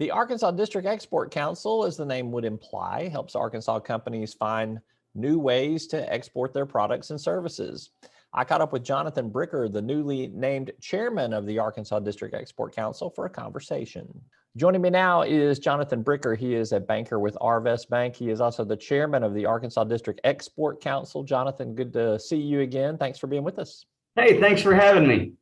The Arkansas District Export Council, as the name would imply, helps Arkansas companies find new ways to export their products and services. I caught up with Jonathan Bricker, the newly named chairman of the Arkansas District Export Council, for a conversation. Joining me now is Jonathan Bricker. He is a banker with Arvest Bank. He is also the chairman of the Arkansas District Export Council. Jonathan, good to see you again. Thanks for being with us. Hey, thanks for having me.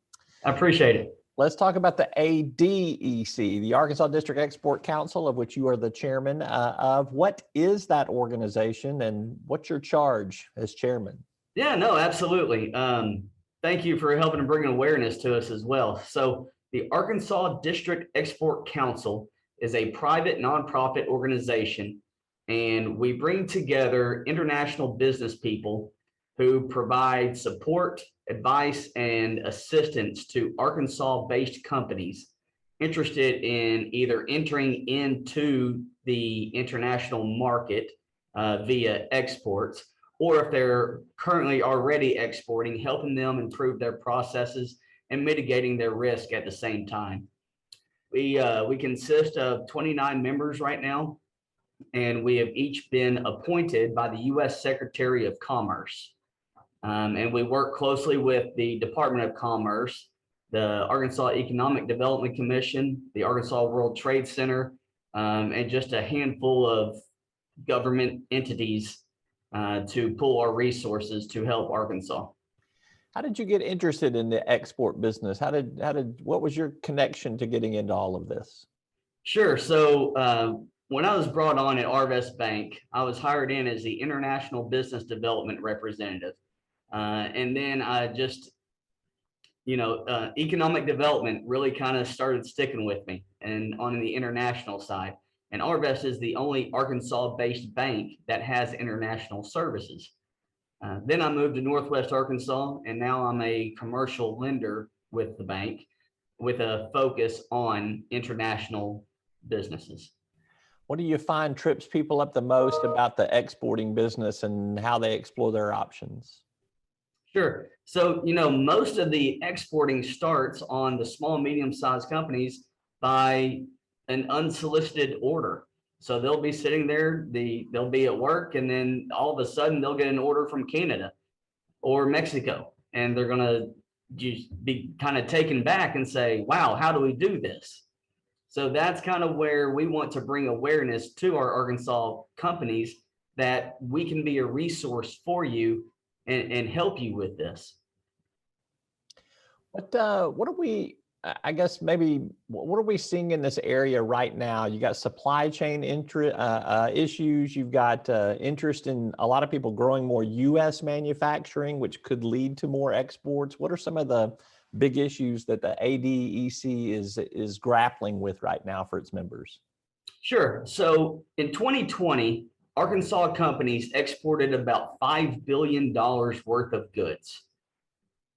I appreciate it. Let's talk about the ADEC, the Arkansas District Export Council, of which you are the chairman of. What is that organization and what's your charge as chairman? Yeah, no, absolutely. Thank you for helping to bring awareness to us as well. So the Arkansas District Export Council is a private nonprofit organization, and we bring together international business people who provide support, advice, and assistance to Arkansas-based companies interested in either entering into the international market via exports, or if they're currently already exporting, helping them improve their processes and mitigating their risk at the same time. We consist of 29 members right now, and we have each been appointed by the U.S. Secretary of Commerce. And we work closely with the Department of Commerce, the Arkansas Economic Development Commission, the Arkansas World Trade Center, and just a handful of government entities to pool our resources to help Arkansas. How did you get interested in the export business? What was your connection to getting into all of this? Sure. So when I was brought on at Arvest Bank, I was hired in as the International Business Development Representative. And then I just, economic development really kind of started sticking with me and on the international side. And Arvest is the only Arkansas-based bank that has international services. Then I moved to Northwest Arkansas, and now I'm a commercial lender with the bank with a focus on international businesses. What do you find trips people up the most about the exporting business and how they explore their options? Sure. So, most of the exporting starts on the small, medium-sized companies by an unsolicited order. So they'll be sitting there, they'll be at work, and then all of a sudden they'll get an order from Canada or Mexico, and they're going to just be kind of taken back and say, wow, how do we do this? So that's kind of where we want to bring awareness to our Arkansas companies that we can be a resource for you and help you with this. What are we, I guess maybe, what are we seeing in this area right now? You got supply chain issues. You've got interest in a lot of people growing more U.S. manufacturing, which could lead to more exports. What are some of the big issues that the ADEC is grappling with right now for its members? Sure. So in 2020, Arkansas companies exported about $5 billion worth of goods,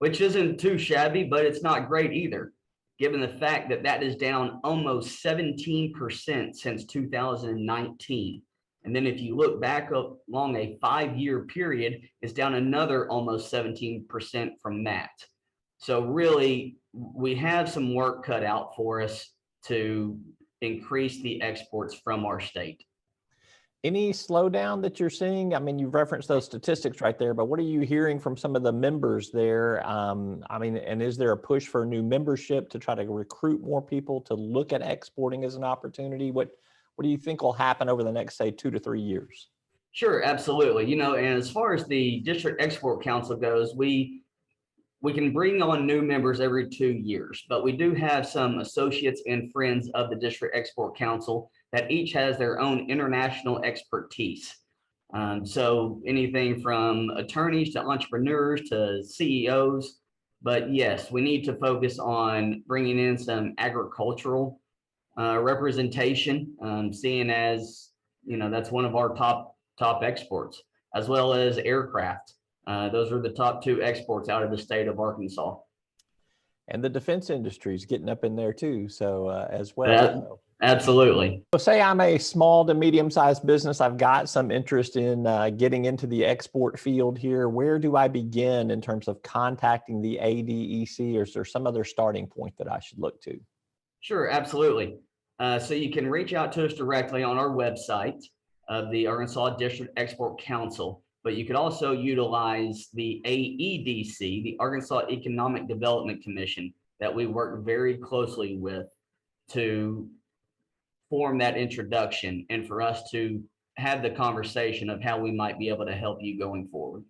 which isn't too shabby, but it's not great either, given the fact that that is down almost 17% since 2019. And then if you look back up along a 5-year period, it's down another almost 17% from that. So really, we have some work cut out for us to increase the exports from our state. Any slowdown that you're seeing? I mean, you've referenced those statistics right there, but what are you hearing from some of the members there? And is there a push for new membership to try to recruit more people to look at exporting as an opportunity? What do you think will happen over the next, say, 2 to 3 years? Sure, absolutely. And as far as the District Export Council goes, we can bring on new members every 2 years, but we do have some associates and friends of the District Export Council that each has their own international expertise. So anything from attorneys to entrepreneurs to CEOs. But yes, we need to focus on bringing in some agricultural representation, seeing as, that's one of our top exports, as well as aircraft. Those are the top 2 exports out of the state of Arkansas. And the defense industry is getting up in there too, so as well. Absolutely. So say I'm a small to medium-sized business. I've got some interest in getting into the export field here. Where do I begin in terms of contacting the ADEC, or is there some other starting point that I should look to? Sure, absolutely. So you can reach out to us directly on our website of the Arkansas District Export Council, but you could also utilize the AEDC, the Arkansas Economic Development Commission, that we work very closely with to form that introduction and for us to have the conversation of how we might be able to help you going forward.